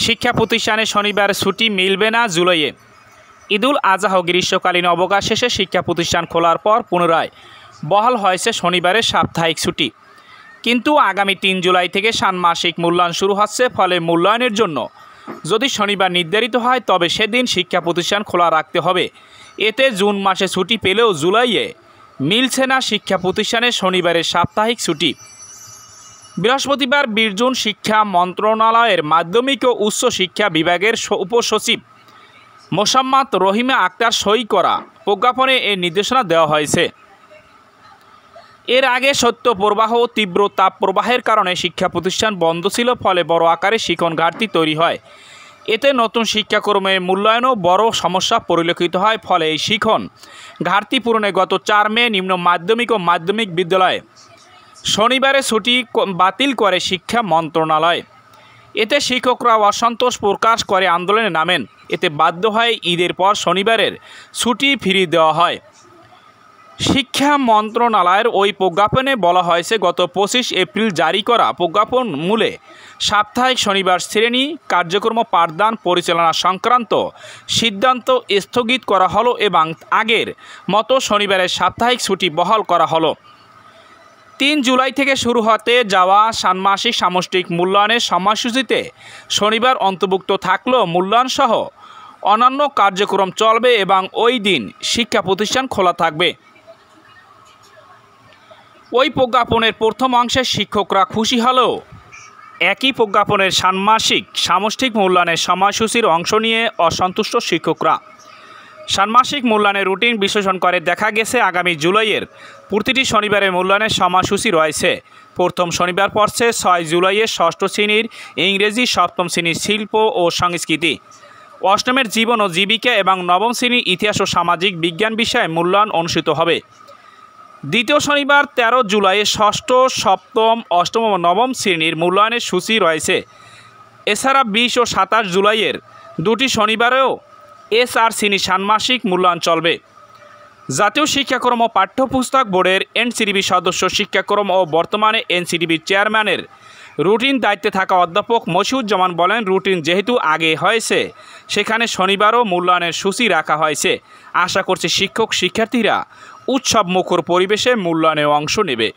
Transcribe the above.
শিক্ষা প্রতিষ্ঠানে শনিবার ছুটি মিলবে না জুলাইয়ে। ঈদুল আজহা গ্রীষ্মকালীন অবকাশ শেষে শিক্ষা প্রতিষ্ঠান খোলার পর পুনরায় বহাল হয়েছে শনিবারের সাপ্তাহিক ছুটি। কিন্তু আগামী 3 জুলাই থেকে ষান্মাসিক মূল্যায়ন শুরু হচ্ছে। ফলে মূল্যায়নের জন্য যদি শনিবার নির্ধারিত হয় তবে সেদিন শিক্ষা প্রতিষ্ঠান খোলা রাখতে হবে। এতে জুন মাসে ছুটি পেলেও জুলাইয়ে মিলছে না শিক্ষা প্রতিষ্ঠানের শনিবারের সাপ্তাহিক ছুটি। বৃহস্পতিবার 20 জুন শিক্ষা মন্ত্রণালয়ের মাধ্যমিক ও উচ্চ শিক্ষা বিভাগের উপসচিব মোসাম্মদ রহিমা আক্তার সই করা প্রজ্ঞাপনে এর নির্দেশনা দেওয়া হয়েছে। এর আগে শৈত্যপ্রবাহ ও তীব্র তাপপ্রবাহের কারণে শিক্ষা প্রতিষ্ঠান বন্ধ ছিল। ফলে বড় আকারে শিক্ষণ ঘাটতি তৈরি হয়। এতে নতুন শিক্ষাক্রমের মূল্যায়নও বড় সমস্যা পরিলক্ষিত হয়। ফলে এই শিক্ষণ ঘাটতি পূরণে গত 4 মে নিম্ন মাধ্যমিক ও মাধ্যমিক বিদ্যালয়ে শনিবারে ছুটি বাতিল করে শিক্ষা মন্ত্রণালয়। এতে শিক্ষকরা অসন্তোষ প্রকাশ করে আন্দোলনে নামেন। এতে বাধ্য হয়ে ঈদের পর শনিবারের ছুটি ফিরিয়ে দেওয়া হয়। শিক্ষা মন্ত্রণালয়ের ওই প্রজ্ঞাপনে বলা হয়েছে, গত 25 এপ্রিল জারি করা প্রজ্ঞাপন মূলে সাপ্তাহিক শনিবার শ্রেণী কার্যক্রম পাঠদান পরিচালনা সংক্রান্ত সিদ্ধান্ত স্থগিত করা হলো এবং আগের মতো শনিবারের সাপ্তাহিক ছুটি বহাল করা হলো। 3 জুলাই থেকে শুরু হতে যাওয়া ষান্মাসিক সামষ্টিক মূল্যায়নের সময়সূচিতে শনিবার অন্তর্ভুক্ত থাকলেও মূল্যায়নসহ অন্যান্য কার্যক্রম চলবে এবং ওই দিন শিক্ষা প্রতিষ্ঠান খোলা থাকবে। ওই প্রজ্ঞাপনের প্রথম অংশে শিক্ষকরা খুশি হলেও একই প্রজ্ঞাপনের ষান্মাসিক সামষ্টিক মূল্যায়নের সময়সূচির অংশ নিয়ে অসন্তুষ্ট শিক্ষকরা। ষান্মাসিক মূল্যায়নের রুটিন বিশ্লেষণ করে দেখা গেছে, আগামী জুলাইয়ের প্রতিটি শনিবারের মূল্যায়নের সময়সূচি রয়েছে। প্রথম শনিবার পড়ছে 6 জুলাইয়ের ষষ্ঠ শ্রেণীর ইংরেজি, সপ্তম শ্রেণীর শিল্প ও সংস্কৃতি, অষ্টমের জীবন ও জীবিকা এবং নবম শ্রেণীর ইতিহাস ও সামাজিক বিজ্ঞান বিষয়ে মূল্যায়ন অনুষ্ঠিত হবে। দ্বিতীয় শনিবার 13 জুলাইয়ে ষষ্ঠ, সপ্তম, অষ্টম ও নবম শ্রেণীর মূল্যায়নের সূচি রয়েছে। এছাড়া 20 ও 27 জুলাইয়ের দুটি শনিবারেও SR শ্রেণীর ষান্মাসিক মূল্যায়ন চলবে। জাতীয় শিক্ষাক্রম ও পাঠ্যপুস্তক বোর্ডের NCDB সদস্য শিক্ষাক্রম ও বর্তমানে NCDB চেয়ারম্যানের রুটিন দায়িত্বে থাকা অধ্যাপক মশিউজ্জামান বলেন, রুটিন যেহেতু আগে হয়েছে সেখানে শনিবারও মূল্যায়নের সূচি রাখা হয়েছে। আশা করছি শিক্ষক শিক্ষার্থীরা উৎসব মুখর পরিবেশে মূল্যায়নে অংশ নেবে।